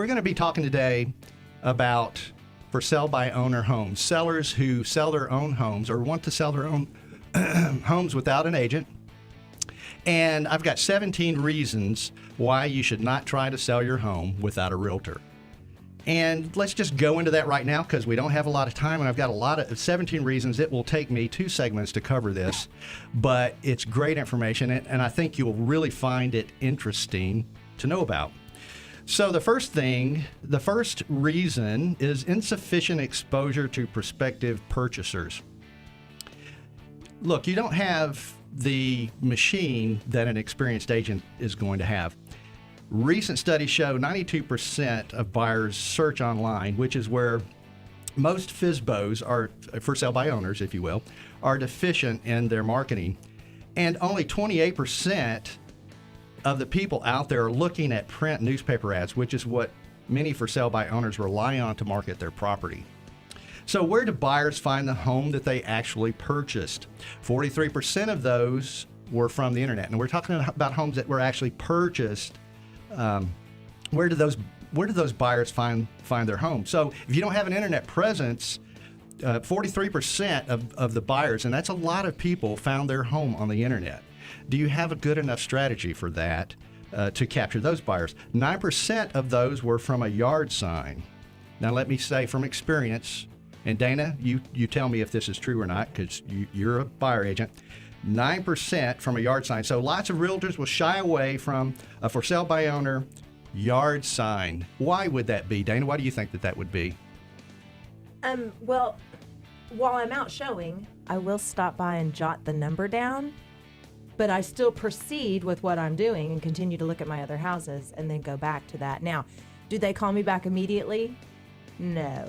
We're going to be talking today about for sale by owner homes, sellers who sell their own homes or want to sell their own homes without an agent. And I've got 17 reasons why you should not try to sell your home without a realtor. And let's just go into that right now because we don't have a lot of time, and I've got 17 reasons. It will take me 2 segments to cover this, but it's great information, and I think you'll really find it interesting to know about. So the first reason is insufficient exposure to prospective purchasers. Look, you don't have the machine that an experienced agent is going to have. Recent studies show 92% of buyers search online, which is where most FSBOs are, for sale by owners, if you will, are deficient in their marketing. And only 28% of the people out there are looking at print newspaper ads, which is what many for sale by owners rely on to market their property. So where do buyers find the home that they actually purchased? 43% of those were from the internet. And we're talking about homes that were actually purchased. Where do those buyers find their home? So if you don't have an internet presence, 43% of the buyers, and that's a lot of people, found their home on the internet. Do you have a good enough strategy for that to capture those buyers? 9% of those were from a yard sign. Now let me say from experience, and Dana, you tell me if this is true or not because you're a buyer agent. 9% from a yard sign. So lots of realtors will shy away from a for sale by owner yard sign. Why would that be, Dana? Why do you think that would be? Well, while I'm out showing, I will stop by and jot the number down, but I still proceed with what I'm doing and continue to look at my other houses and then go back to that. Now, do they call me back immediately? No.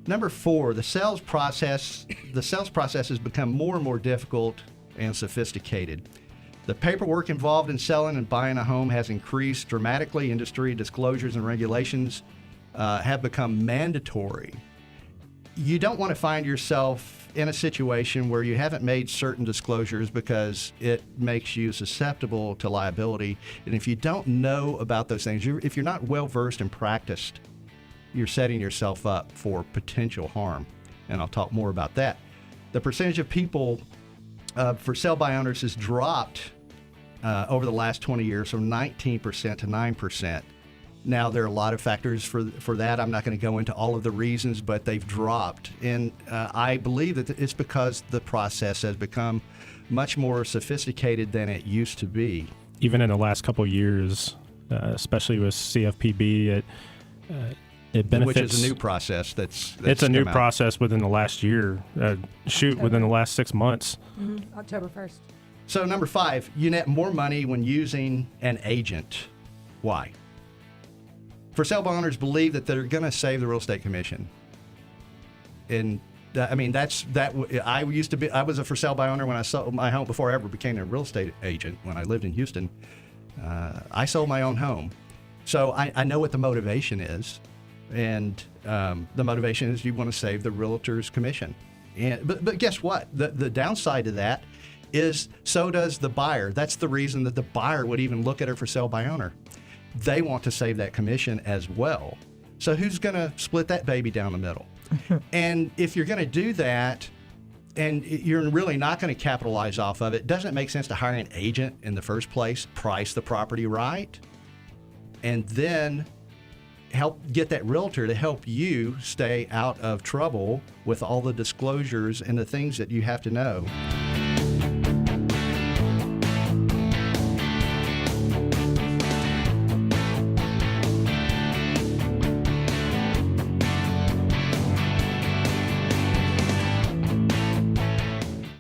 Number 4, the sales process has become more and more difficult and sophisticated. The paperwork involved in selling and buying a home has increased dramatically. Industry disclosures and regulations have become mandatory. You don't want to find yourself in a situation where you haven't made certain disclosures because it makes you susceptible to liability. And if you don't know about those things, if you're not well versed and practiced, you're setting yourself up for potential harm. And I'll talk more about that. The percentage of people for sale by owners has dropped over the last 20 years from 19% to 9%. Now, there are a lot of factors for that. I'm not going to go into all of the reasons, but they've dropped. And I believe that it's because the process has become much more sophisticated than it used to be. Even in the last couple of years, especially with CFPB, it benefits. Which is a new process that's it's a new process within the last year. Within the last 6 months. Mm-hmm. October 1st. So number 5, you net more money when using an agent. Why? For sale by owners believe that they're going to save the real estate commission. And I was a for sale by owner when I sold my home before I ever became a real estate agent. When I lived in Houston, I sold my own home. So I know what the motivation is. And the motivation is you want to save the realtor's commission. But guess what? The downside to that is so does the buyer. That's the reason that the buyer would even look at her for sale by owner. They want to save that commission as well. So who's going to split that baby down the middle? And if you're going to do that and you're really not going to capitalize off of it, doesn't it make sense to hire an agent in the first place, price the property right, and then help get that realtor to help you stay out of trouble with all the disclosures and the things that you have to know?